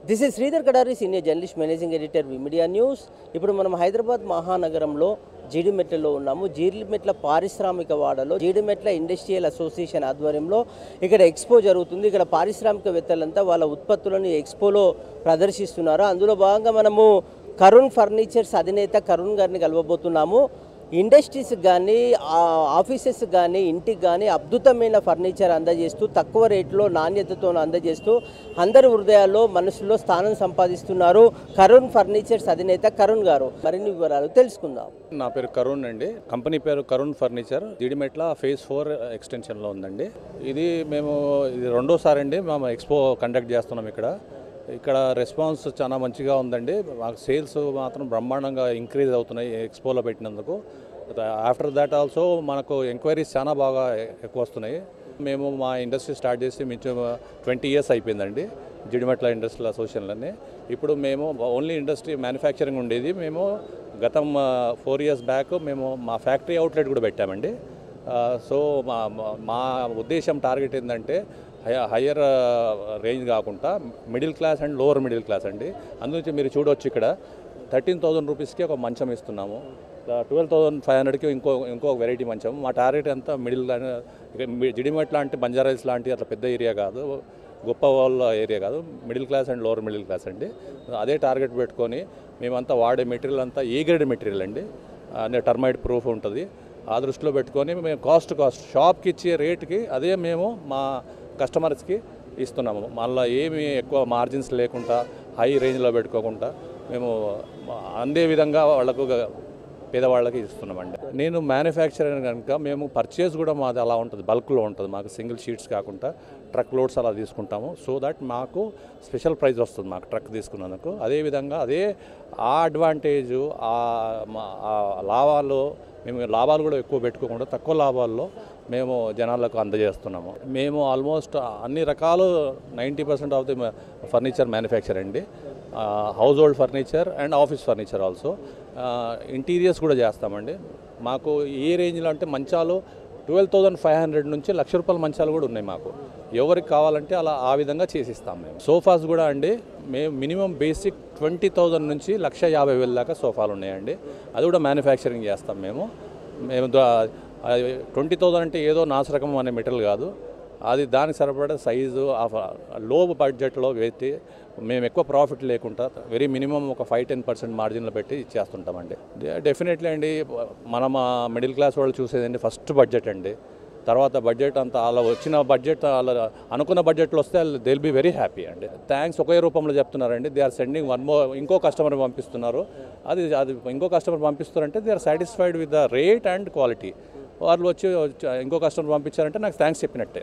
This is Sridhar Kadari, senior journalist, managing editor media news. ఇప్పుడు మనం హైదరాబాద్ మహానగరంలో జీడిమెట్లలో ఉన్నాము. జీడిమెట్ల పారిశ్రామిక వాడలో జీడిమెట్ల ఇండస్ట్రియల్ అసోసియేషన్ ఆధ్వర్యంలో ఇక్కడ ఎక్స్పో జరుగుతుంది. ఇక్కడ పారిశ్రామికవేత్తలంతా వాళ్ళ ఉత్పత్తులను ఎక్స్పోలో ప్రదర్శిస్తున్నారు. అందులో భాగంగా మనము కరుణ్ ఫర్నిచర్స్ అధినేత కరుణ్ గారిని కలవబోతున్నాము. ఇండస్ట్రీస్ కానీ ఆఫీసెస్ కానీ ఇంటికి కానీ అద్భుతమైన ఫర్నిచర్ అందజేస్తూ తక్కువ రేట్లో నాణ్యతతో అందజేస్తూ అందరి హృదయాల్లో మనసులో స్థానం సంపాదిస్తున్నారు కరుణ్ ఫర్నిచర్స్ అధినేత కరుణ్ గారు. మరిన్ని వివరాలు తెలుసుకుందాం. నా పేరు కరుణ్ అండి. కంపెనీ పేరు కరుణ్ ఫర్నిచర్. జీడిమెట్ల ఫేజ్ 4 ఎక్స్టెన్షన్లో ఉందండి. ఇది రెండోసారి అండి మేము ఎక్స్పో కండక్ట్ చేస్తున్నాం. ఇక్కడ రెస్పాన్స్ చాలా మంచిగా ఉందండి. మాకు సేల్స్ మాత్రం బ్రహ్మాండంగా ఇంక్రీజ్ అవుతున్నాయి ఎక్స్పోలో పెట్టినందుకు. ఆఫ్టర్ దాట్ ఆల్సో మనకు ఎంక్వైరీస్ చాలా బాగా ఎక్కువ వస్తున్నాయి. మేము మా ఇండస్ట్రీ స్టార్ట్ చేసి మించు 20 years అయిపోయిందండి జీడిమెట్ల ఇండస్ట్రియల్ అసోసియేషన్లోనే. ఇప్పుడు మేము ఓన్లీ ఇండస్ట్రీ మ్యానుఫ్యాక్చరింగ్ ఉండేది. మేము గతం 4 years బ్యాక్ మేము మా ఫ్యాక్టరీ అవుట్లెట్ కూడా పెట్టామండి. సో మా ఉద్దేశం టార్గెట్ ఏంటంటే హయ్యర్ రేంజ్ కాకుండా middle class and lower middle class అండి. అందుగురించి మీరు చూడవచ్చు, ఇక్కడ 13,000 రూపీస్కి ఒక మంచం ఇస్తున్నాము. 12,500కి ఇంకో వెరైటీ మంచం. మా టార్గెట్ అంతా మిడిల్ జీడిమెట్ల లాంటి బంజారాస్ లాంటి అట్లా పెద్ద ఏరియా కాదు, గొప్ప వాళ్ళ ఏరియా కాదు, middle class and lower middle class అండి. అదే టార్గెట్ పెట్టుకొని మేమంతా వాడే మెటీరియల్ అంతా ఏ గ్రేడ్ మెటీరియల్ అండి, అంటే టర్మైట్ ప్రూఫ్ ఉంటుంది. ఆ దృష్టిలో పెట్టుకొని మేము కాస్ట్ షాప్కి ఇచ్చే రేటుకి అదే మేము మా కస్టమర్స్కి ఇస్తున్నాము. మళ్ళీ ఏమి ఎక్కువ మార్జిన్స్ లేకుండా హై రేంజ్లో పెట్టుకోకుండా మేము అందే విధంగా వాళ్ళకు పేదవాళ్ళకి ఇస్తున్నామండి. నేను మ్యానుఫ్యాక్చరర్ కనుక మేము పర్చేస్ కూడా మాది అలా ఉంటుంది, బల్క్లో ఉంటుంది. మాకు సింగిల్ షీట్స్ కాకుండా ట్రక్ లోడ్స్ అలా తీసుకుంటాము. సో దట్ మాకు స్పెషల్ ప్రైజ్ వస్తుంది మాకు ట్రక్ తీసుకున్నందుకు. అదేవిధంగా ఆ అడ్వాంటేజు లాభాలు కూడా ఎక్కువ పెట్టుకోకుండా తక్కువ లాభాల్లో మేము జనాలకు అందజేస్తున్నాము. మేము ఆల్మోస్ట్ అన్ని రకాలు 90% ఆఫ్ ది ఫర్నిచర్ మ్యానుఫ్యాక్చర్ అండి. House hold furniture and office furniture also. Interiors కూడా చేస్తామండి. మాకు ఏ రేంజ్లో అంటే మంచాలు 12,500 నుంచి ₹1,00,000 మంచాలు కూడా ఉన్నాయి మాకు. ఎవరికి కావాలంటే ఆ విధంగా చేసిస్తాం మేము. సోఫాస్ కూడా అండి మేము మినిమం బేసిక్ 20,000 నుంచి 1,50,000 దాకా సోఫాలు ఉన్నాయండి. అది కూడా మ్యానుఫ్యాక్చరింగ్ చేస్తాం మేము. 20,000 అంటే ఏదో నాసిరకం అనే మెటీరియల్ కాదు, అది దానికి సరిపడే సైజు లో బడ్జెట్లో పెట్టి మేము ఎక్కువ ప్రాఫిట్ లేకుండా వెరీ మినిమం ఒక 5-10% మార్జిన్లో పెట్టి ఇచ్చేస్తుంటామండి. డెఫినెట్లీ అండి, మనం మిడిల్ క్లాస్ వాళ్ళు చూసేదండి ఫస్ట్ బడ్జెట్ అండి. తర్వాత బడ్జెట్ అంతా అలా వచ్చిన బడ్జెట్ అలా అనుకున్న బడ్జెట్లో వస్తే they will be very happy అండి. థ్యాంక్స్ ఒకే రూపంలో చెప్తున్నారండి. They are sending one more, ఇంకో కస్టమర్ పంపిస్తున్నారు. అది ఇంకో కస్టమర్ పంపిస్తున్నారంటే they are satisfied with the rate and quality. వాళ్ళు వచ్చి ఇంకో కస్టమర్ పంపించారంటే నాకు థ్యాంక్స్ చెప్పినట్టే.